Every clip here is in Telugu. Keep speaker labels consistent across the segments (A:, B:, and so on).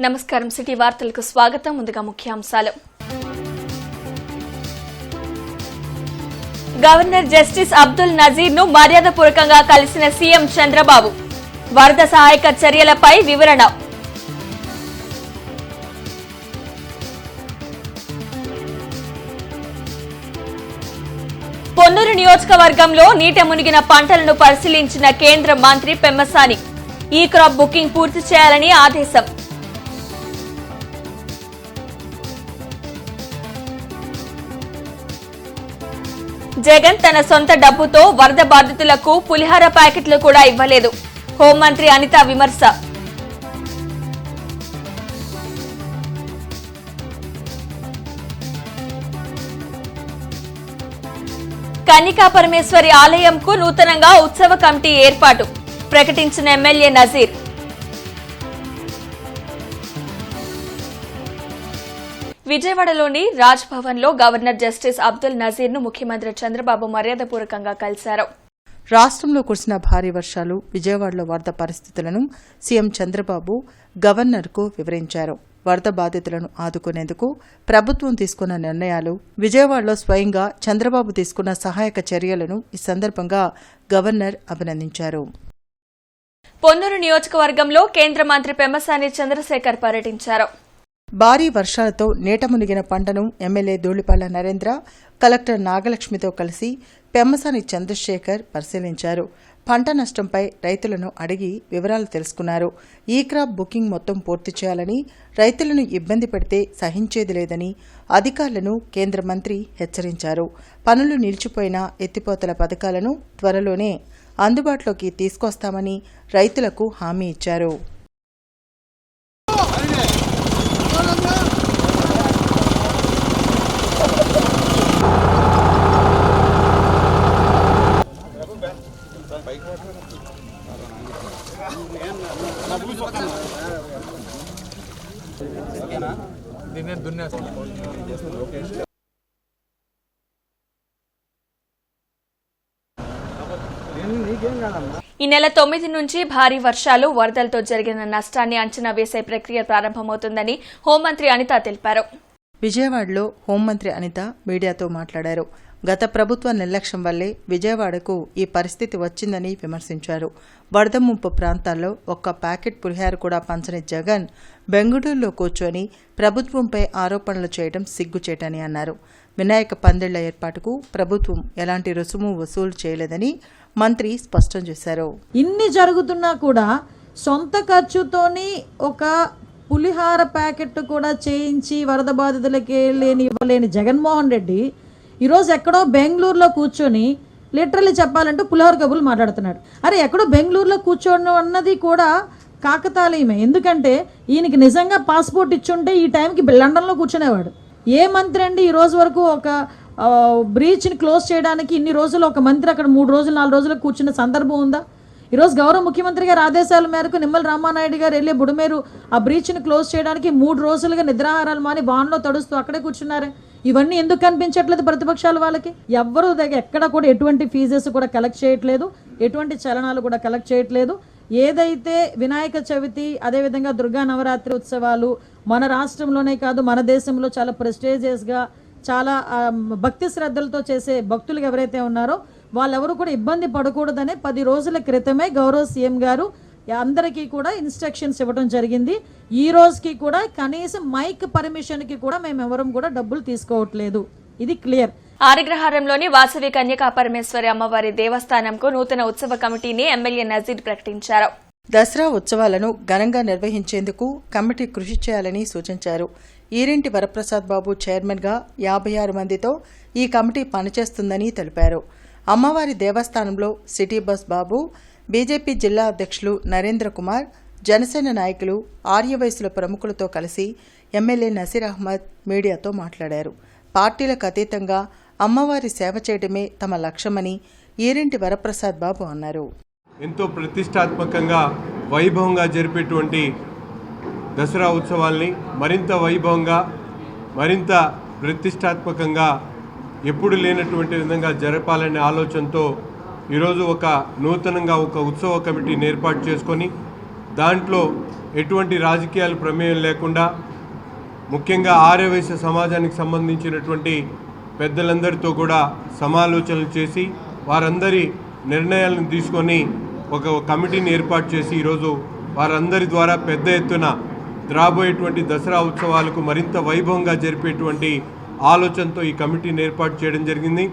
A: నమస్కారం సిటీ వార్తలకు స్వాగతం. ముందుగా ముఖ్యాంశాలు. గవర్నర్ జస్టిస్ అబ్దుల్ నజీర్ ను మర్యాదపూర్వకంగా కలిసిన సీఎం చంద్రబాబు. వరద సహాయక చర్యలపై వివరణ. పొన్నూరు నియోజకవర్గంలో నీట మునిగిన పంటలను పరిశీలించిన కేంద్ర మంత్రి పెమ్మసాని. ఈ క్రాప్ బుకింగ్ పూర్తి చేయాలని ఆదేశం. జగన్ తన సొంత డబ్బుతో వరద బాధితులకు పులిహార ప్యాకెట్లు కూడా ఇవ్వలేదు. హోంమంత్రి అనిత విమర్శ. కన్నికా పరమేశ్వరి ఆలయంకు నూతనంగా ఉత్సవ కమిటీ ఏర్పాటు ప్రకటించిన ఎమ్మెల్యే నజీర్. విజయవాడలోని రాజ్ భవన్ లో గవర్నర్ జస్టిస్ అబ్దుల్ నజీర్ ను ముఖ్యమంత్రి చంద్రబాబు మర్యాదపూర్వకంగా కలిశారు.
B: రాష్ట్రంలో కురిసిన భారీ వర్షాలు, విజయవాడలో వరద పరిస్థితులను సీఎం చంద్రబాబు గవర్నర్కు వివరించారు. వరద బాధితులను ఆదుకునేందుకు ప్రభుత్వం తీసుకున్న నిర్ణయాలు, విజయవాడలో స్వయంగా చంద్రబాబు తీసుకున్న సహాయక చర్యలను ఈ సందర్భంగా గవర్నర్ అభినందించారు.
A: పొన్నూరు నియోజకవర్గంలో కేంద్ర మంత్రి పెమ్మసాని చంద్రశేఖర్ పర్యటించారు.
B: భారీ వర్షాలతో నీట మునిగిన పంటను ఎమ్మెల్యే ధూళిపాళ్ల నరేంద్ర, కలెక్టర్ నాగలక్ష్మితో కలిసి పెమ్మసాని చంద్రశేఖర్ పరిశీలించారు. పంట నష్టంపై రైతులను అడిగి వివరాలు తెలుసుకున్నారు. ఈ క్రాప్ బుకింగ్ మొత్తం పూర్తి చేయాలని, రైతులను ఇబ్బంది పెడితే సహించేది లేదని అధికారులను కేంద్ర మంత్రి హెచ్చరించారు. పనులు నిలిచిపోయిన ఎత్తిపోతల పథకాలను త్వరలోనే అందుబాటులోకి తీసుకొస్తామని రైతులకు హామీ ఇచ్చారు.
A: ఈ నెల 9 నుంచి భారీ వర్షాలు, వరదలతో జరిగిన నష్టాన్ని అంచనా వేసే ప్రక్రియ ప్రారంభమవుతుందని హోంమంత్రి అనిత తెలిపారు.
B: విజయవాడలో హోంమంత్రి అనిత మీడియాతో మాట్లాడారు. గత ప్రభుత్వ నిర్లక్ష్యం వల్లే విజయవాడకు ఈ పరిస్థితి వచ్చిందని విమర్శించారు. వరద ముంపు ప్రాంతాల్లో ఒక్క ప్యాకెట్ పులిహార కూడా పంచని జగన్ బెంగళూరులో కూర్చొని ప్రభుత్వంపై ఆరోపణలు చేయడం సిగ్గుచేటని అన్నారు. వినాయక పందిళ్ల ఏర్పాటుకు ప్రభుత్వం ఎలాంటి రుసుము వసూలు చేయలేదని మంత్రి స్పష్టం చేశారు.
C: ఇన్ని జరుగుతున్నా కూడా సొంత ఖర్చుతోని ఒక పులిహార ప్యాకెట్ కూడా చేయించి వరద బాధితులకి ఇవ్వలేని జగన్మోహన్ రెడ్డి ఈరోజు ఎక్కడో బెంగళూరులో కూర్చొని లిటరల్లీ చెప్పాలంటే పులిహోర కబుర్లు మాట్లాడుతున్నాడు. అరే ఎక్కడో బెంగళూరులో కూర్చోను అన్నది కూడా కాకతాళీయమే. ఎందుకంటే ఈయనకి నిజంగా పాస్పోర్ట్ ఇచ్చుంటే ఈ టైంకి లండన్లో కూర్చునేవాడు. ఏ మంత్రి అండి ఈ రోజు వరకు ఒక బ్రీచ్ని క్లోజ్ చేయడానికి ఇన్ని రోజులు ఒక మంత్రి అక్కడ 3 రోజులు 4 రోజులు కూర్చున్న సందర్భం ఉందా? ఈరోజు గౌరవ ముఖ్యమంత్రి గారి ఆదేశాల మేరకు నిమ్మల రామానాయుడు గారు వెళ్ళి బుడమేరు ఆ బ్రీచ్ని క్లోజ్ చేయడానికి 3 రోజులుగా నిద్రాహారాలు మాని వాన్లో తడుస్తూ అక్కడే కూర్చున్నారే. ఇవన్నీ ఎందుకు కనిపించట్లేదు ప్రతిపక్షాలు వాళ్ళకి? ఎవ్వరూ ఎక్కడ కూడా ఎటువంటి ఫీజెస్ కూడా కలెక్ట్ చేయట్లేదు, ఎటువంటి చలనాలు కూడా కలెక్ట్ చేయట్లేదు. ఏదైతే వినాయక చవితి, అదేవిధంగా దుర్గా నవరాత్రి ఉత్సవాలు మన రాష్ట్రంలోనే కాదు మన దేశంలో చాలా ప్రెస్టేజియస్గా, చాలా భక్తి శ్రద్ధలతో చేసే భక్తులు ఎవరైతే ఉన్నారో వాళ్ళెవరూ కూడా ఇబ్బంది పడకూడదనే 10 రోజుల క్రితమే గౌరవ సీఎం గారు అందరికీ కూడా ఇన్స్ట్రక్షన్స్ ఇవ్వడం జరిగింది. ఈ రోజుకి కూడా కనీసం మైక్ పర్మిషన్కి కూడా మేము ఎవరం కూడా డబ్బులు తీసుకోవట్లేదు. ఇది క్లియర్.
A: ఆరిగ్రహారంలోని వాసవి కన్యకా పరమేశ్వరి అమ్మవారి దేవస్థానంకు నూతన ఉత్సవ కమిటీని ఎమ్మెల్యే నజీర్ ప్రకటించారు.
B: దసరా ఉత్సవాలను ఘనంగా నిర్వహించేందుకు కమిటీ కృషి చేయాలని సూచించారు. ఈరింటి వరప్రసాద్ బాబు చైర్మన్గా 56 మందితో ఈ కమిటీ పనిచేస్తుందని తెలిపారు. అమ్మవారి దేవస్థానంలో సిటీ బస్ బాబు, బీజేపీ జిల్లా అధ్యక్షులు నరేంద్ర కుమార్, జనసేన నాయకులు, ఆర్యవయసుల ప్రముఖులతో కలిసి ఎమ్మెల్యే నసీర్ అహ్మద్ మీడియాతో మాట్లాడారు. పార్టీలకు అతీతంగా అమ్మవారి సేవ చేయడమే తమ లక్ష్యమని ఈరింటి వరప్రసాద్ బాబు అన్నారు.
D: ఎంతో ప్రతిష్టాత్మకంగా వైభవంగా జరిపేటువంటి దసరా ఉత్సవాల్ని మరింత వైభవంగా, మరింత ప్రతిష్టాత్మకంగా, ఎప్పుడు లేనటువంటి విధంగా జరపాలనే ఆలోచనతో ఈరోజు నూతనంగా ఒక ఉత్సవ కమిటీని ఏర్పాటు చేసుకొని దాంట్లో ఎటువంటి రాజకీయాలు ప్రమేయం లేకుండా ముఖ్యంగా ఆర్యవైశ్య సమాజానికి సంబంధించినటువంటి పెద్దలందరితో కూడా సమాలోచనలు చేసి వారందరి నిర్ణయాలను తీసుకొని ఒక కమిటీని ఏర్పాటు చేసి ఈరోజు వారందరి ద్వారా పెద్ద ఎత్తున రాబోయేటువంటి దసరా ఉత్సవాలకు మరింత వైభవంగా జరిపేటువంటి ఆలోచనతో ఈ కమిటీని ఏర్పాటు చేయడం జరిగింది.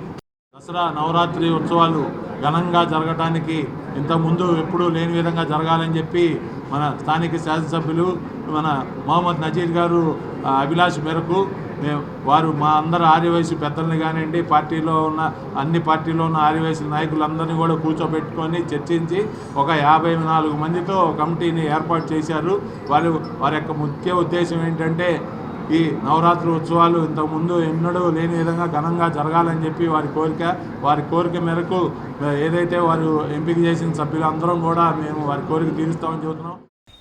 E: దసరా నవరాత్రి ఉత్సవాలు ఘనంగా జరగటానికి ఇంతకుముందు ఎప్పుడూ లేని విధంగా జరగాలని చెప్పి మన స్థానిక శాసనసభ్యులు మన మొహమ్మద్ నజీర్ గారు అభిలాష మేరకు వారు మా అందరు ఆర్యవైశ్య పెద్దల్ని కానివ్వండి, అన్ని పార్టీలో ఉన్న ఆర్యవైశ్య నాయకులందరినీ కూడా కూర్చోబెట్టుకొని చర్చించి ఒక 54 మందితో కమిటీని ఏర్పాటు చేశారు. వారి యొక్క ముఖ్య ఉద్దేశం ఏంటంటే ఈ నవరాత్రి ఉత్సవాలు ఇంతకుముందు ఎన్నడూ లేని విధంగా ఘనంగా జరగాలని చెప్పి వారి కోరిక మేరకు ఏదైతే వారు ఎంపిక చేసిన సభ్యులందరం కూడా మేము వారి కోరిక తీరుస్తామని చెబుతున్నాం.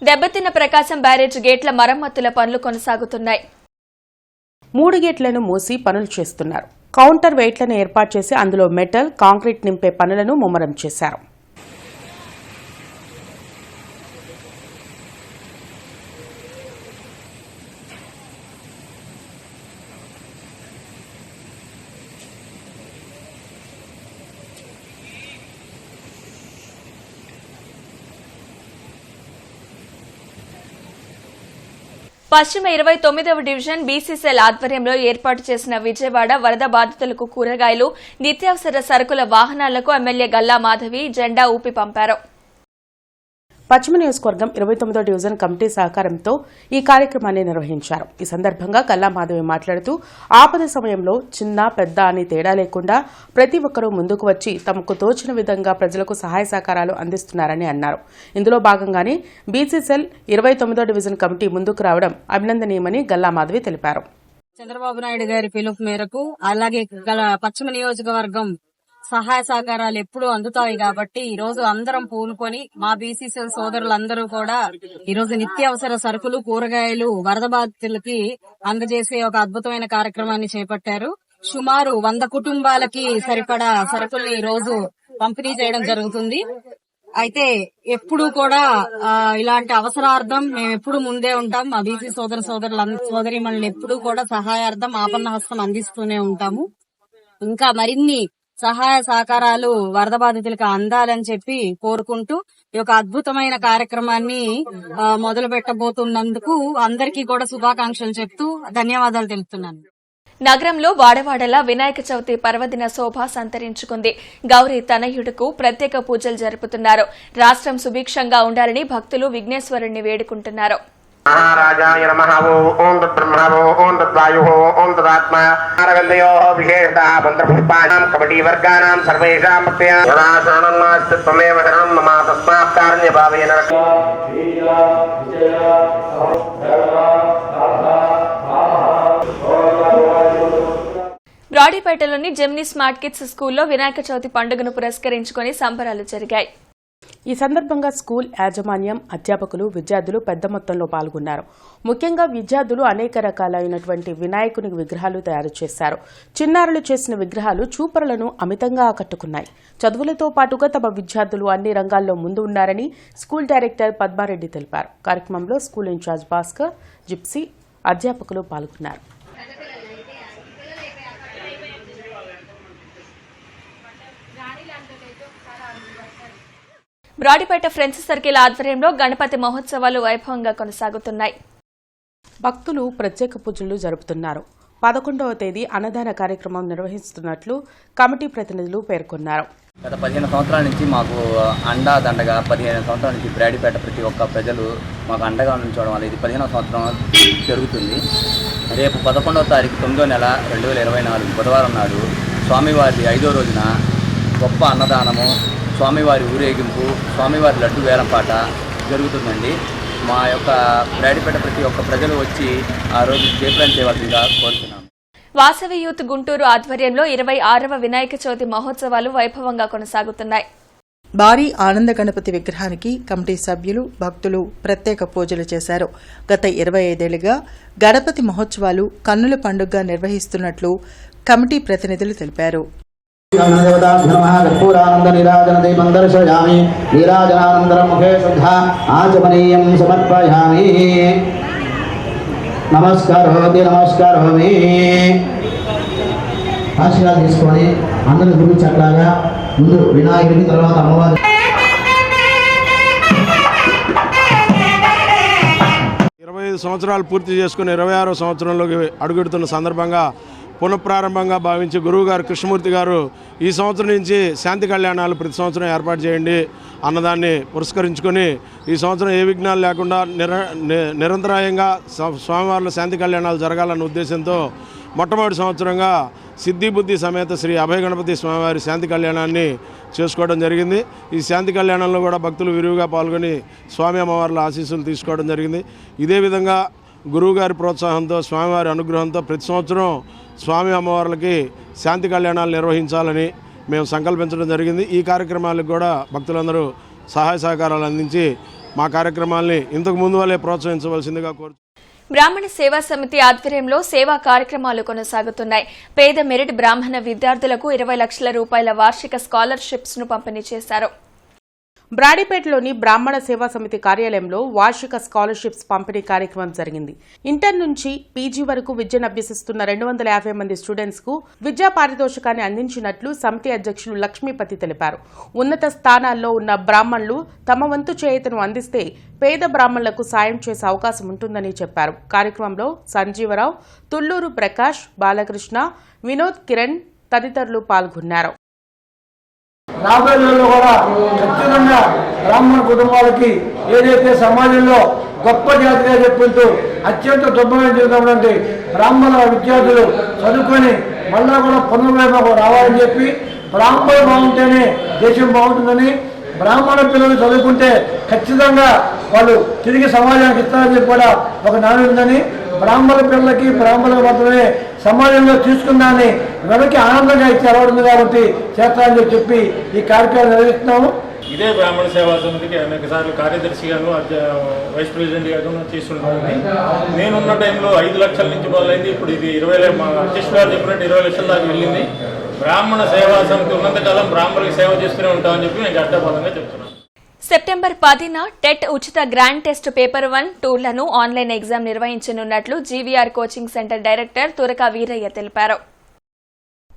A: దెబ్బతిన్న ప్రకాశం బ్యారేజ్ గేట్ల మరమ్మతుల పనులు కొనసాగుతున్నాయి.
F: 3 గేట్లను మూసి పనులు చేస్తున్నారు. కౌంటర్ వెయిట్లను ఏర్పాటు చేసి అందులో మెటల్, కాంక్రీట్ నింపే పనులను ముమ్మరం చేశారు.
A: పశ్చిమ 29వ డివిజన్ బీసీసీఎల్ ఆధ్వర్యంలో ఏర్పాటు చేసిన విజయవాడ వరద బాధితులకు కూరగాయలు, నిత్యావసర సరుకుల వాహనాలకు ఎమ్మెల్యే గల్లా మాధవి జెండా ఊపి పంపారు.
F: పశ్చిమ నియోజకవర్గం 29వ డివిజన్ కమిటీ సహకారంతో ఈ కార్యక్రమాన్ని నిర్వహించారు. ఈ సందర్భంగా గల్లా మాధవి మాట్లాడుతూ ఆపద సమయంలో చిన్న పెద్ద అని తేడా లేకుండా ప్రతి ఒక్కరూ ముందుకు వచ్చి తమకు తోచిన విధంగా ప్రజలకు సహాయ సహకారాలు అందిస్తున్నారని అన్నారు. ఇందులో భాగంగానే బీసీసీఎల్ 29వ డివిజన్ కమిటీ ముందుకు రావడం అభినందనీయమని గల్లా మాధవి తెలిపారు.
G: చంద్రబాబు నాయుడు గారి పిలుపు మేరకు అలాగే పశ్చిమ నియోజకవర్గం సహాయ సహకారాలు ఎప్పుడు అందుతాయి కాబట్టి ఈ రోజు అందరం పూనుకొని మా బీసీసీఎల్ సోదరులందరూ కూడా ఈ రోజు నిత్యావసర సరుకులు, కూరగాయలు వరద బాధితులకి అందజేసే ఒక అద్భుతమైన కార్యక్రమాన్ని చేపట్టారు. సుమారు 100 కుటుంబాలకి సరిపడా సరుకుల్ని ఈ రోజు పంపిణీ చేయడం జరుగుతుంది. అయితే ఎప్పుడు కూడా ఇలాంటి అవసరార్థం మేము ఎప్పుడు ముందే ఉంటాం. మా బీసీ సోదరీమణులు ఎప్పుడు కూడా సహాయార్థం ఆపన్న హస్తం అందిస్తూనే ఉంటాము. ఇంకా మరిన్ని సహాయ సహకారాలు వరద బాధితులకు అందాలని చెప్పి కోరుకుంటూ ఈ యొక్క అద్భుతమైన కార్యక్రమాన్ని మొదలు పెట్టబోతున్నందుకు అందరికీ కూడా శుభాకాంక్షలు చెప్తూ ధన్యవాదాలు తెలుపుతున్నాను.
A: నగరంలో వాడవాడలా వినాయక చవితి పర్వదిన శోభ సంతరించుకుంది. గౌరీ తనయుడుకు ప్రత్యేక పూజలు జరుపుతున్నారు. రాష్ట్రం సుభిక్షంగా ఉండాలని భక్తులు విఘ్నేశ్వరుణ్ణి వేడుకుంటున్నారు.
H: महाराजाय नमः ओम तद्ब्रह्मा ओम तद्वायुः ओम तदात्मा अरविन्दयोः विशेषतः मन्त्रपुष्पाणां कमिटी वर्गाणां सर्वेषां प्रत्यया यदा शरणं नास्ति त्वमेव शरणं मम तस्मात् कारण्यभावेन
A: బ్రాడీపేటలోని జెమినీ స్మార్ట్ కిడ్స్ స్కూల్లో వినాయక చవితి పండుగను పురస్కరించుకుని సంబరాలు జరిగాయి.
F: ఈ సందర్భంగా స్కూల్ యాజమాన్యం, అధ్యాపకులు, విద్యార్థులు పెద్ద మొత్తంలో పాల్గొన్నారు. ముఖ్యంగా విద్యార్థులు అనేక రకాలైనటువంటి వినాయకుని విగ్రహాలు తయారు చేశారు. చిన్నారులు చేసిన విగ్రహాలు చూపరులను అమితంగా ఆకట్టుకున్నాయి. చదువులతో పాటుగా తమ విద్యార్థులు అన్ని రంగాల్లో ముందు ఉన్నారని స్కూల్ డైరెక్టర్ పద్మారెడ్డి తెలిపారు. కార్యక్రమంలో స్కూల్ ఇన్ఛార్జ్ భాస్కర్, జిప్సీ, అధ్యాపకులు పాల్గొన్నారు.
A: బ్రాడీపేట ఫ్రెండ్స్ సర్కిల్ ఆధ్వర్యంలో గణపతి మహోత్సవాలు వైభవంగా కొనసాగుతున్నాయి.
F: భక్తులు ప్రత్యేక పూజలు జరుపుతున్నారు. 11వ తేదీ అన్నదాన కార్యక్రమం నిర్వహిస్తున్నట్లు కమిటీ ప్రతినిధులు పేర్కొన్నారు.
I: గత 15 సంవత్సరాల నుంచి మాకు దండగా 15 సంవత్సరాల నుంచి బ్రాడీపేట ప్రతి ఒక్క ప్రజలు మాకు అండగా ఉంచడం వల్ల ఇది 15వ సంవత్సరం జరుగుతుంది. రేపు 11వ తారీఖు 9వ నెల 2024 బుధవారం నాడు స్వామివారి 5వ రోజున గొప్ప అన్నదానము, స్వామివారి ఊరేగింపు, స్వామివారి లడ్డు వేలంపాట జరుగుతుందండి. మా యొక్క బ్రాడీపేట ప్రతి ఒక్క ప్రజలు వచ్చి ఆ రోజు జయప్రదం చేయవలసిందిగా కోరుతున్నాము.
A: వాసవి యూత్ గుంటూరు ఆధ్వర్యంలో 26వ వినాయక చవితి మహోత్సవాలు వైభవంగా కొనసాగుతున్నాయి.
B: భారీ ఆనంద గణపతి విగ్రహానికి కమిటీ సభ్యులు, భక్తులు ప్రత్యేక పూజలు చేశారు. గత 25 ఏళ్లుగా గణపతి మహోత్సవాలు కన్నుల పండుగగా నిర్వహిస్తున్నట్లు కమిటీ ప్రతినిధులు తెలిపారు.
J: कर्पूरानन्दनीराजनदीपं दर्शयामि नीराजनानन्तरं मुखे शुद्धा आचमनीयं समर्पयामि नमस्कारोमि आशीर्वाद తీసుకొని అందరూ గురుచక్రాగా ముందు వినాయకుడికి తర్వాత అమ్మవారి
K: 25 సంవత్సరాలు పూర్తి చేసుకుని 26వ సంవత్సరంలోకి అడుగుడుతున్న సందర్భంగా పునఃప్రారంభంగా భావించి గురువుగారు కృష్ణమూర్తి గారు ఈ సంవత్సరం నుంచి శాంతి కళ్యాణాలు ప్రతి సంవత్సరం ఏర్పాటు చేయండి అన్నదాన్ని పురస్కరించుకొని ఈ సంవత్సరం ఏ విఘ్నాలు లేకుండా నిరంతరాయంగా స్వామివార్ల శాంతి కళ్యాణాలు జరగాలన్న ఉద్దేశంతో మొట్టమొదటి సంవత్సరంగా సిద్ధి బుద్ధి సమేత శ్రీ అభయ గణపతి స్వామివారి శాంతి కళ్యాణాన్ని చేసుకోవడం జరిగింది. ఈ శాంతి కళ్యాణంలో కూడా భక్తులు విరివిగా పాల్గొని స్వామి అమ్మవార్ల ఆశీస్సులు తీసుకోవడం జరిగింది. ఇదే విధంగా గురువుగారి ప్రోత్సాహంతో స్వామివారి అనుగ్రహంతో ప్రతి సంవత్సరం స్వామి అమ్మవార్లకి శాంతి కళ్యాణాలు నిర్వహించాలని మేము సంకల్పించడం జరిగింది. ఈ కార్యక్రమాలకు కూడా భక్తులందరూ సహాయ సహకారాలు అందించి మా కార్యక్రమాల్ని ఇంతకు ముందు వల్లే ప్రోత్సహించవలసిందిగా కోరుతున్నాను.
A: బ్రాహ్మణ సేవా సమితి ఆధ్వర్యంలో సేవా కార్యక్రమాలు కొనసాగుతున్నాయి. పేద మెరిట్ బ్రాహ్మణ విద్యార్థులకు 20 లక్షల రూపాయల వార్షిక స్కాలర్షిప్స్ ను పంపిణీ చేశారు.
F: బ్రాడీపేటలోని బ్రాహ్మణ సేవా సమితి కార్యాలయంలో వార్షిక స్కాలర్షిప్స్ పంపిణీ కార్యక్రమం జరిగింది. ఇంటర్ నుంచి పీజీ వరకు విద్యను అభ్యసిస్తున్న 250 మంది స్టూడెంట్స్ కు విద్యా పారితోషికాన్ని అందించినట్లు సమితి అధ్యక్షులు లక్ష్మీపతి తెలిపారు. ఉన్నత స్థానాల్లో ఉన్న బ్రాహ్మణులు తమ వంతు చేయూతను అందిస్తే పేద బ్రాహ్మణులకు సాయం చేసే అవకాశం ఉంటుందని చెప్పారు. కార్యక్రమంలో సంజీవరావు, తుళ్లూరు ప్రకాష్, బాలకృష్ణ, వినోద్, కిరణ్ తదితరులు పాల్గొన్నారు.
L: రాబోయే రోజుల్లో కూడా ఖచ్చితంగా బ్రాహ్మణ కుటుంబాలకి ఏదైతే సమాజంలో గొప్ప జాతిగా చెప్పుకుంటూ అత్యంత దుర్భమైన జీవితం బ్రాహ్మణ విద్యార్థులు చదువుకొని మళ్ళా కూడా పునర్వేమకు రావాలని చెప్పి బ్రాహ్మణులు బాగుంటేనే దేశం బాగుంటుందని, బ్రాహ్మణ పిల్లలు చదువుకుంటే ఖచ్చితంగా వాళ్ళు తిరిగి సమాజానికి ఇస్తారని చెప్పి కూడా ఒక నానుడి ఉందని, బ్రాహ్మణ పిల్లలకి బ్రాహ్మణులకు మాత్రమే సమాజంలో తీసుకున్నాన్ని వెనక్కి ఆనందంగా ఇచ్చే అలవాటు ఉంది కాబట్టి చేస్తారని చెప్పి ఈ కార్యక్రమం నిర్వహిస్తున్నాము.
M: ఇదే బ్రాహ్మణ సేవా సమితికి అనేక సార్లు కార్యదర్శిగాను వైస్ ప్రెసిడెంట్గాను తీసుకుంటుంది. నేనున్న టైంలో 5 లక్షల నుంచి మొదలైంది. ఇప్పుడు ఇది 20 మా అధ్యక్షుడు గారు చెప్పినట్టు 20 లక్షల దాకా వెళ్ళింది. బ్రాహ్మణ సేవా సమితి ఉన్నంతకాలం బ్రాహ్మణులకు సేవ చేస్తూనే ఉంటామని చెప్పి నేను గడ్డపదంగా చెప్తున్నాను.
A: సెప్టెంబర్ 10న టెట్ ఉచిత గ్రాండ్ టెస్ట్ పేపర్ 1, 2లను ఆన్లైన్ ఎగ్జామ్ నిర్వహించనున్నట్లు GVR coaching centre director Turaka Veeraiah తెలిపారు.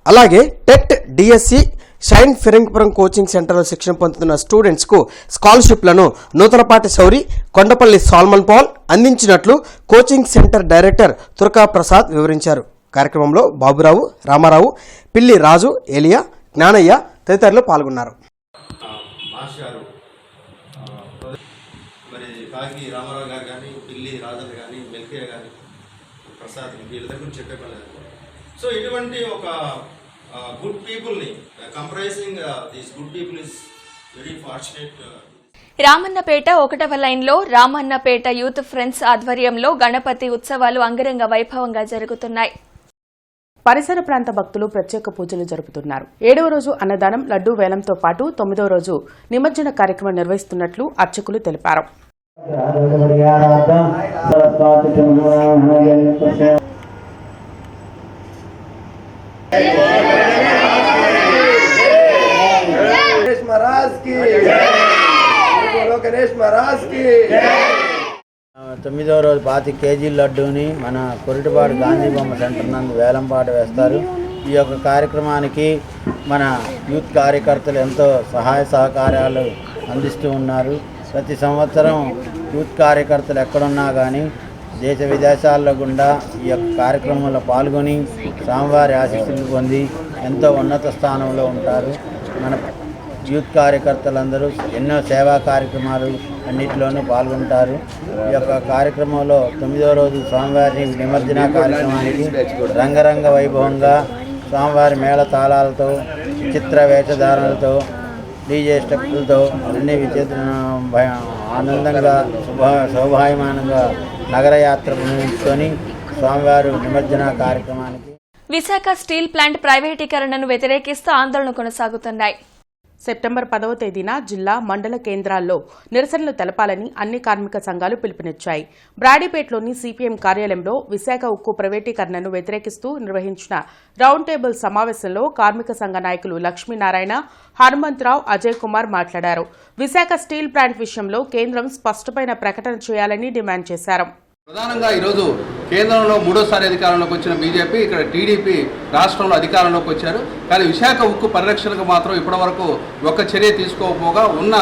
N: అలాగే TET, DSC, shine Phirangipuram coaching సెంటర్లో శిక్షణ పొందుతున్న స్టూడెంట్స్ కు స్కాలర్షిప్లను నూతనపాటి శౌరి, కొండపల్లి సాల్మన్ పాల్ అందించినట్లు coaching centre director Turaka Prasad వివరించారు. కార్యక్రమంలో బాబురావు, రామారావు, పిల్లి రాజు, ఏలియా, జ్ఞానయ్య తదితరులు పాల్గొన్నారు.
O: కాకి రామారావు గారు కానీ, పిల్లి రాజన్ కానీ, మెల్కే కానీ, ప్రసాద్ వీళ్ళ దగ్గర చెప్పే పని లేదు. సో ఇటువంటి ఒక గుడ్ పీపుల్ని comprising this good people is very fortunate.
A: Ramannapeta 1వ లైన్లో రామన్నపేట యూత్ ఫ్రెండ్స్ ఆధ్వర్యంలో గణపతి ఉత్సవాలు అంగరంగ వైభవంగా జరుగుతున్నాయి.
F: పరిసర ప్రాంత భక్తులు ప్రత్యేక పూజలు జరుపుతున్నారు. 7వ రోజు అన్నదానం, లడ్డూ వేలంతో పాటు 9వ రోజు నిమజ్జన కార్యక్రమం నిర్వహిస్తున్నట్లు అర్చకులు తెలిపారు.
P: తొమ్మిదవ రోజు 25 కేజీల లడ్డూని మన కొరిటిపాడు గాంధీ బొమ్మ సెంటర్ నందు వేలంపాట వేస్తారు. ఈ యొక్క కార్యక్రమానికి మన యూత్ కార్యకర్తలు ఎంతో సహాయ సహకారాలు అందిస్తూ ఉన్నారు. ప్రతి సంవత్సరం యూత్ కార్యకర్తలు ఎక్కడున్నా కానీ దేశ విదేశాల్లో గుండా ఈ యొక్క కార్యక్రమంలో పాల్గొని స్వామివారి ఆశీస్సులు పొంది ఎంతో ఉన్నత స్థానంలో ఉంటారు. మన యూత్ కార్యకర్తలందరూ ఎన్నో సేవా కార్యక్రమాలు అన్నింటిలోనూ పాల్గొంటారు. ఈ యొక్క కార్యక్రమంలో 9వ రోజు స్వామివారి నిమజ్జన కార్యక్రమానికి రంగరంగ వైభవంగా స్వామివారి మేళ తాళాలతో, చిత్ర వేషధారణలతో, డీజే స్టెప్పులతో అన్ని విచిత్ర ఆనందంగా శోభాయమానంగా నగరయాత్ర నిర్వహించుకొని స్వామివారి నిమజ్జన కార్యక్రమానికి.
A: విశాఖ స్టీల్ ప్లాంట్ ప్రైవేటీకరణను వ్యతిరేకిస్తూ ఆందోళన కొనసాగుతున్నాయి.
F: సెప్టెంబర్ 10వ తేదీన జిల్లా మండల కేంద్రాల్లో నిరసనలు తెలపాలని అన్ని కార్మిక సంఘాలు పిలుపునిచ్చాయి. బ్రాడీపేటలోని సిపిఎం కార్యాలయంలో విశాఖ ఉక్కు ప్రైవేటీకరణను వ్యతిరేకిస్తూ నిర్వహించిన రౌండ్ టేబుల్ సమావేశంలో కార్మిక సంఘ నాయకులు లక్ష్మీనారాయణ, హనుమంతరావు, అజయ్ కుమార్ మాట్లాడారు. విశాఖ స్టీల్ ప్లాంట్ విషయంలో కేంద్రం స్పష్టమైన ప్రకటన చేయాలని డిమాండ్ చేశారు.
Q: ప్రధానంగా ఈరోజు కేంద్రంలో మూడోసారి అధికారంలోకి వచ్చిన బీజేపీ, ఇక్కడ టీడీపీ రాష్ట్రంలో అధికారంలోకి వచ్చారు. కానీ విశాఖ ఉక్కు పరిరక్షణకు మాత్రం ఇప్పటివరకు ఒక్క చర్య తీసుకోకపోగా ఉన్న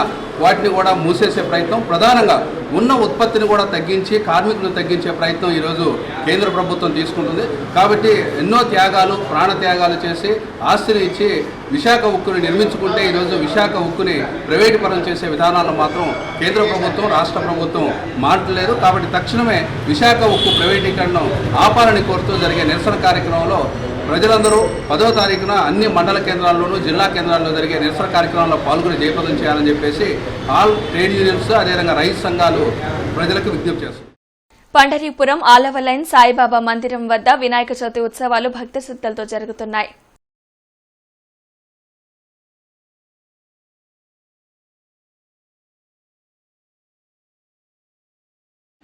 Q: వాటిని కూడా మూసేసే ప్రయత్నం, ప్రధానంగా ఉన్న ఉత్పత్తిని కూడా తగ్గించి కార్మికులను తగ్గించే ప్రయత్నం ఈరోజు కేంద్ర ప్రభుత్వం తీసుకుంటుంది. కాబట్టి ఎన్నో త్యాగాలు, ప్రాణ త్యాగాలు చేసి ఆస్తిని ఇచ్చి విశాఖ ఉక్కుని నిర్మించుకుంటే ఈరోజు విశాఖ ఉక్కుని ప్రైవేటు పరం చేసే విధానాలను మాత్రం కేంద్ర ప్రభుత్వం, రాష్ట్ర ప్రభుత్వం మాట్లాడలేదు. కాబట్టి తక్షణమే విశాఖ ఉక్కు ప్రైవేటీకరణను ఆపాలని కోరుతూ జరిగే నిరసన కార్యక్రమంలో ప్రజలందరూ 10వ తారీఖున అన్ని మండల కేంద్రాల్లోనూ, జిల్లా కేంద్రాల్లో జరిగే నిరసన కార్యక్రమంలో పాల్గొని జయప్రదం చేయాలని చెప్పేసి ఆల్ ట్రేడ్ యూనియన్స్, అదేవిధంగా రైతు సంఘాలు ప్రజలకు విజ్ఞప్తి చేస్తారు.
A: పండరీపురం ఆలవలైన్ సాయిబాబా మందిరం వద్ద వినాయక చవితి ఉత్సవాలు భక్తి శ్రద్ధలతో జరుగుతున్నాయి.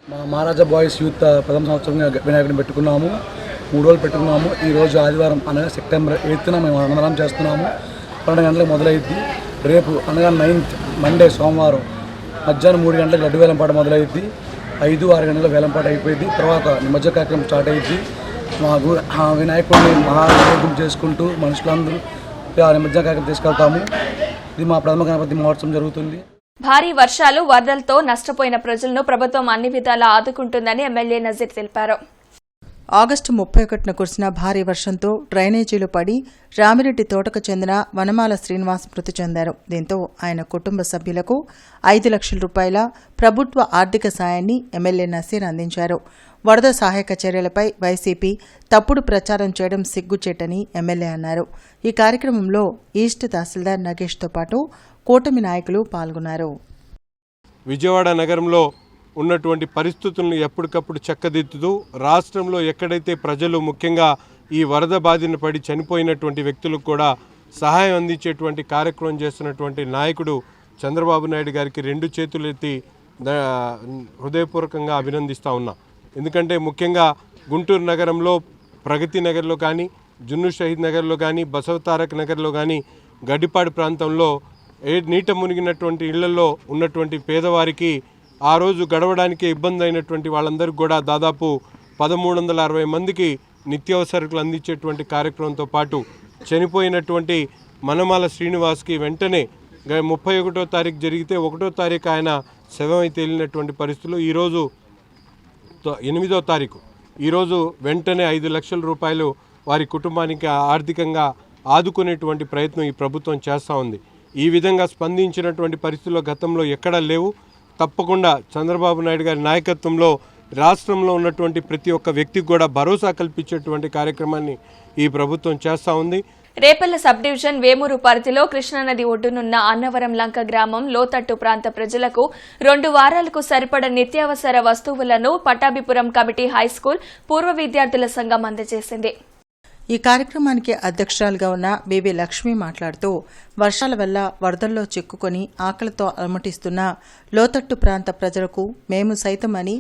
R: మా మహారాజా బాయ్స్ యూత్ 10వ సంవత్సరంగా వినాయకుడిని పెట్టుకున్నాము. 3 రోజులు పెట్టుకున్నాము. ఈరోజు ఆదివారం అనగా సెప్టెంబర్ 8న మేము అన్నదానం చేస్తున్నాము. 12 గంటలకు మొదలైద్ది. రేపు అనగా 9th మండే సోమవారం మధ్యాహ్నం 3 గంటలకు లడ్డు వేలంపాట మొదలైద్ది. 5-6 గంటల వేలంపాట అయిపోయింది. తర్వాత నిమజ్జన కార్యక్రమం స్టార్ట్ అయ్యింది. మా వినాయకుడిని మహానైవేద్యం చేసుకుంటూ మనుషులందరూ నిమజ్జన కార్యక్రమం తీసుకెళ్తాము. ఇది మా ప్రథమ గణపతి మహోత్సవం జరుగుతుంది.
A: భారీ వర్షాలు, వరదలతో నష్టపోయిన ప్రజలను ప్రభుత్వం అన్ని విధాలా ఆదుకుంటుందని ఎమ్మెల్యే నజీర్ తెలిపారు.
B: ఆగస్టు 31న కురిసిన భారీ వర్షంతో డ్రైనేజీలు పడి రామిరెడ్డి తోటకు చెందిన వనమాల శ్రీనివాస్ మృతి చెందారు. దీంతో ఆయన కుటుంబ సభ్యులకు 5 లక్షల రూపాయల ప్రభుత్వ ఆర్థిక సాయాన్ని ఎమ్మెల్యే నసీర్ అందించారు. వరద సహాయక చర్యలపై వైసీపీ తప్పుడు ప్రచారం చేయడం సిగ్గుచేటని ఎమ్మెల్యే అన్నారు. ఈ కార్యక్రమంలో ఈస్ట్ తహసీల్దార్ నగేష్తో పాటు కూటమి నాయకులు పాల్గొన్నారు.
D: విజయవాడ నగరంలో ఉన్నటువంటి పరిస్థితులను ఎప్పటికప్పుడు చక్కదిద్దుతూ రాష్ట్రంలో ఎక్కడైతే ప్రజలు ముఖ్యంగా ఈ వరద బాధిన పడి చనిపోయినటువంటి వ్యక్తులకు కూడా సహాయం అందించేటువంటి కార్యక్రమం చేస్తున్నటువంటి నాయకుడు చంద్రబాబు నాయుడు గారికి 2 చేతులు ఎత్తి హృదయపూర్వకంగా అభినందిస్తూ ఉన్నా. ఎందుకంటే ముఖ్యంగా గుంటూరు నగరంలో ప్రగతి నగర్లో కానీ, జున్ను షహీద్ నగర్లో కానీ, బసవతారక్ నగర్లో కానీ, గడ్డిపాడు ప్రాంతంలో నీట మునిగినటువంటి ఇళ్లలో ఉన్నటువంటి పేదవారికి ఆ రోజు గడవడానికి ఇబ్బంది అయినటువంటి వాళ్ళందరికీ కూడా దాదాపు 1360 మందికి నిత్యావసరకులు అందించేటువంటి కార్యక్రమంతో పాటు చనిపోయినటువంటి వనమాల శ్రీనివాస్కి వెంటనే 31వ తారీఖు జరిగితే 1వ తారీఖు ఆయన శవమై తేలినటువంటి పరిస్థితుల్లో ఈరోజు 8వ తారీఖు ఈరోజు వెంటనే 5 లక్షల రూపాయలు వారి కుటుంబానికి ఆర్థికంగా ఆదుకునేటువంటి ప్రయత్నం ఈ ప్రభుత్వం చేస్తూ ఉంది. ఈ విధంగా స్పందించినటువంటి పరిస్థితుల్లో గతంలో ఎక్కడా లేవు. తప్పకుండా చంద్రబాబు నాయుడు గారి నాయకత్వంలో రాష్ట్రంలో ఉన్నటువంటి ప్రతి ఒక్క వ్యక్తికి కూడా భరోసా కల్పించేటువంటి కార్యక్రమాన్ని ఈ ప్రభుత్వం చేస్తూ ఉంది.
A: రేపల్ల సబ్ డివిజన్ వేమూరు పరిధిలో కృష్ణానది ఒడ్డునున్న అన్నవరం లంక గ్రామం లోతట్టు ప్రాంత ప్రజలకు 2 వారాలకు సరిపడ నిత్యావసర వస్తువులను పట్టాభిపురం కమిటీ హైస్కూల్ పూర్వ విద్యార్థుల సంఘం అందజేసింది.
B: ఈ కార్యక్రమానికి అధ్యక్షురాలుగా ఉన్న బీబీ లక్ష్మి మాట్లాడుతూ వర్షాల వల్ల వరదల్లో చిక్కుకొని ఆకలితో అలమటిస్తున్న లోతట్టు ప్రాంత ప్రజలకు మేము సైతమని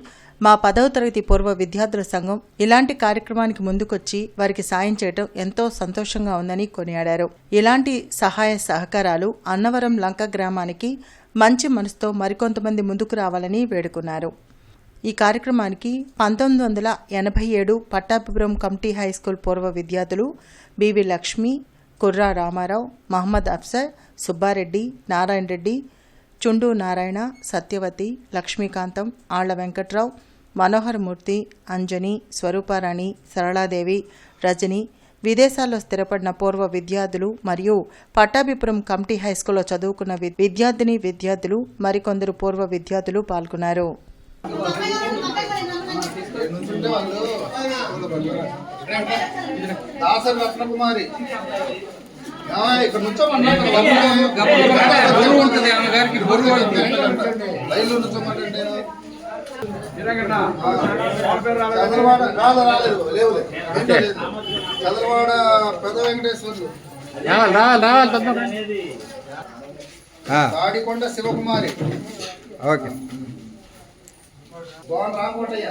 B: మా 10వ తరగతి పూర్వ విద్యార్థుల సంఘం ఇలాంటి కార్యక్రమానికి ముందుకొచ్చి వారికి సాయం చేయడం ఎంతో సంతోషంగా ఉందని కొనియాడారు. ఇలాంటి సహాయ సహకారాలు అన్నవరం లంక గ్రామానికి మంచి మనసుతో మరికొంతమంది ముందుకు రావాలని వేడుకున్నారు. ఈ కార్యక్రమానికి 1987 పట్టాభిపురం కమిటీ హైస్కూల్ పూర్వ విద్యార్థులు బీవీ లక్ష్మి, కుర్రా రామారావు, మహమ్మద్ అఫ్సర్, సుబ్బారెడ్డి, నారాయణ రెడ్డి, చుండు నారాయణ, సత్యవతి, లక్ష్మీకాంతం, ఆళ్ల వెంకట్రావు, మనోహర్ మూర్తి, అంజని, స్వరూపారాణి, సరళాదేవి, రజని, విదేశాల్లో స్థిరపడిన పూర్వ విద్యార్థులు మరియు పట్టాభిపురం కమిటీ హైస్కూల్లో చదువుకున్న విద్యార్థులు మరికొందరు పూర్వ విద్యార్థులు పాల్గొన్నారు.
S: రత్నకుమారి ఇక్కడ చంద్రవాడ పెద్ద వెంకటేశ్వర్లు తాడికొండ శివకుమారి. ఓకే. గోన్ రామకోటయ్య.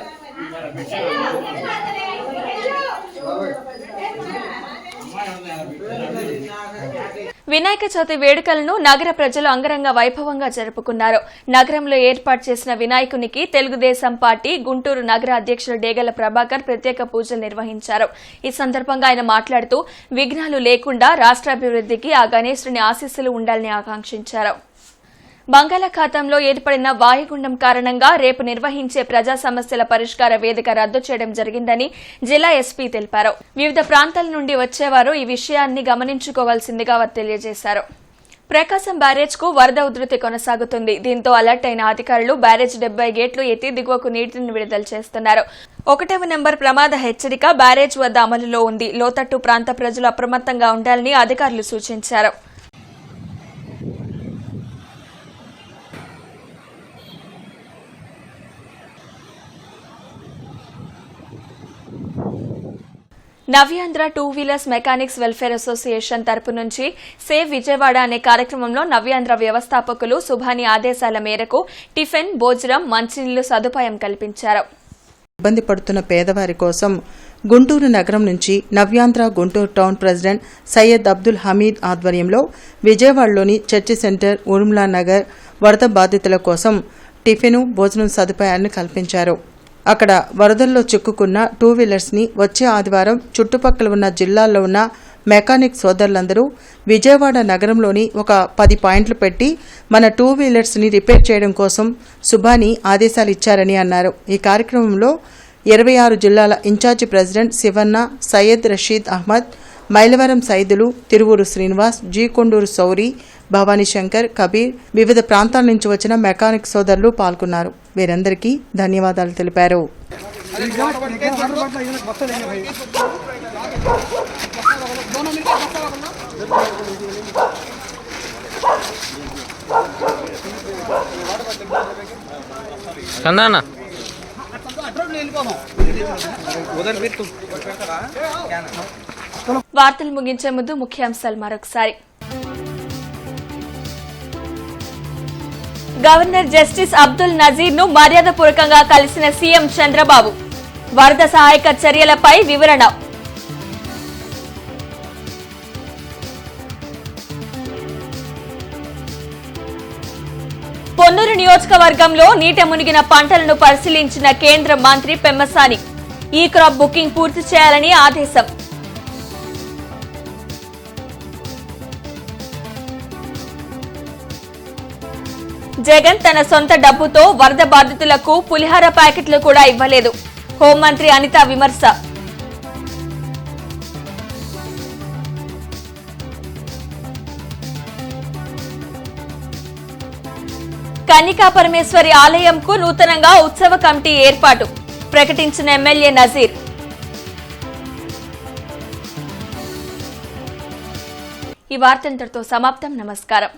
A: వినాయక చవితి వేడుకలను నగర ప్రజలు అంగరంగ వైభవంగా జరుపుకున్నారు. నగరంలో ఏర్పాటు చేసిన వినాయకునికి తెలుగుదేశం పార్టీ గుంటూరు నగర అధ్యక్షులు డేగల ప్రభాకర్ ప్రత్యేక పూజలు నిర్వహించారు. ఈ సందర్భంగా ఆయన మాట్లాడుతూ విఘ్నాలు లేకుండా రాష్ట్రాభివృద్ధికి ఆ గణేశుని ఆశీస్సులు ఉండాలని ఆకాంక్షించారు. బంగాళాఖాతంలో ఏర్పడిన వాయుగుండం కారణంగా రేపు నిర్వహించే ప్రజా సమస్యల పరిష్కార వేదిక రద్దు చేయడం జరిగిందని జిల్లా ఎస్పీ తెలిపారు. వివిధ ప్రాంతాల నుండి వచ్చేవారు ఈ విషయాన్ని గమనించుకోవాల్సిందిగా వారు తెలియజేశారు. ప్రకాశం బ్యారేజ్ కు వరద ఉధృతి కొనసాగుతుంది. దీంతో అలర్ట్ అయిన అధికారులు బ్యారేజ్ 70 గేట్లు ఎత్తి దిగువకు నీటిని విడుదల చేస్తున్నారు. 1వ నెంబర్ ప్రమాద హెచ్చరిక బ్యారేజ్ వద్ద అమలులో ఉంది. లోతట్టు ప్రాంత ప్రజలు అప్రమత్తంగా ఉండాలని అధికారులు సూచించారు. నవ్యాంధ్ర 2 వీలర్స్ మెకానిక్స్ వెల్ఫేర్ అసోసియేషన్ తరపు నుంచి సేవ్ విజయవాడ అనే కార్యక్రమంలో నవ్యాంధ్ర వ్యవస్థాపకులు సుభాని ఆదేశాల మేరకు టిఫిన్, భోజనం, మంచినీళ్లు సదుపాయం కల్పించారు.
B: ఇబ్బంది పడుతున్న పేదవారి కోసం గుంటూరు నగరం నుంచి నవ్యాంధ్ర గుంటూరు టౌన్ ప్రెసిడెంట్ సయ్యద్ అబ్దుల్ హమీద్ ఆధ్వర్యంలో విజయవాడలోని చర్చి సెంటర్, ఉర్మిలా నగర్ వరద బాధితుల కోసం టిఫిన్, భోజనం సదుపాయాన్ని కల్పించారు. అక్కడ వరదల్లో చిక్కుకున్న 2 వీలర్స్ ని వచ్చే ఆదివారం చుట్టుపక్కల ఉన్న జిల్లాల్లో ఉన్న మెకానిక్ సోదరులందరూ విజయవాడ నగరంలోని ఒక 10 పాయింట్లు పెట్టి మన 2 వీలర్స్ ని రిపేర్ చేయడం కోసం సుభాని ఆదేశాలు ఇచ్చారని అన్నారు. ఈ కార్యక్రమంలో 26 జిల్లాల incharge president Sivanna, Syed Rasheed Ahmed, Mylavaram Saidulu, Tiruvuru Srinivas, G Konduru Souri, Bhavani Shankar, Kabir, వివిధ ప్రాంతాల నుంచి వచ్చిన మెకానిక్ సోదరులు పాల్గొన్నారు. వీరందరికీ ధన్యవాదాలు తెలిపారు.
A: వార్తలు ముగించే ముందు ముఖ్యాంశాలు మరొకసారి. గవర్నర్ జస్టిస్ అబ్దుల్ నజీర్ ను మర్యాదపూర్వకంగా కలిసిన సీఎం చంద్రబాబు. వరద సహాయక చర్యలపై వివరణ. పొన్నూరు నియోజకవర్గంలో నీట మునిగిన పంటలను పరిశీలించిన కేంద్ర మంత్రి పెమ్మసాని. ఈ క్రాప్ బుకింగ్ పూర్తి చేయాలని ఆదేశం. జగన్ తన సొంత డబ్బుతో వరద బాధితులకు పులిహార ప్యాకెట్లు కూడా ఇవ్వలేదు. హోంమంత్రి అనిత విమర్శ. కన్నికా పరమేశ్వరి ఆలయంకు నూతనంగా ఉత్సవ కమిటీ ఏర్పాటు ప్రకటించిన ఎమ్మెల్యే నజీర్. ఈ వార్త ఇంతటితో సమాప్తం. నమస్కారం.